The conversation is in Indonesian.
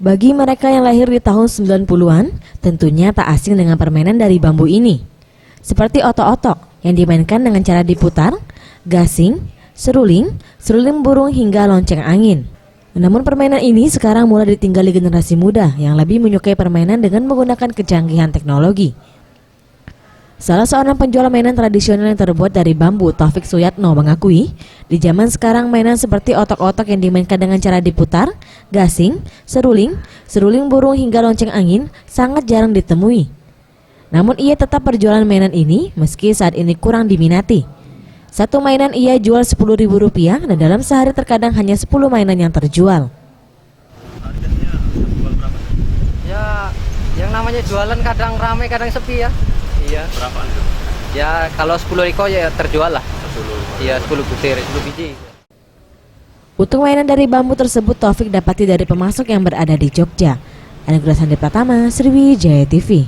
Bagi mereka yang lahir di tahun 90-an, tentunya tak asing dengan permainan dari bambu ini. Seperti otok-otok yang dimainkan dengan cara diputar, gasing, seruling, seruling burung hingga lonceng angin. Namun permainan ini sekarang mulai ditinggali generasi muda yang lebih menyukai permainan dengan menggunakan kecanggihan teknologi. Salah seorang penjual mainan tradisional yang terbuat dari bambu, Taufik Suyatno, mengakui di zaman sekarang mainan seperti otok-otok yang dimainkan dengan cara diputar, gasing, seruling, seruling burung hingga lonceng angin sangat jarang ditemui. Namun ia tetap berjualan mainan ini meski saat ini kurang diminati. Satu mainan ia jual Rp10.000 dan dalam sehari terkadang hanya 10 mainan yang terjual. Harganya jual berapa? Ya, yang namanya jualan kadang ramai kadang sepi ya. Iya. Berapaan itu? Ya kalau 10 ekor ya terjual lah. 10. Iya 10 butir, 10 biji. Untuk mainan dari bambu tersebut Taufik dapati dari pemasok yang berada di Jogja. Anugerah Sandi Pratama, Sriwijaya TV.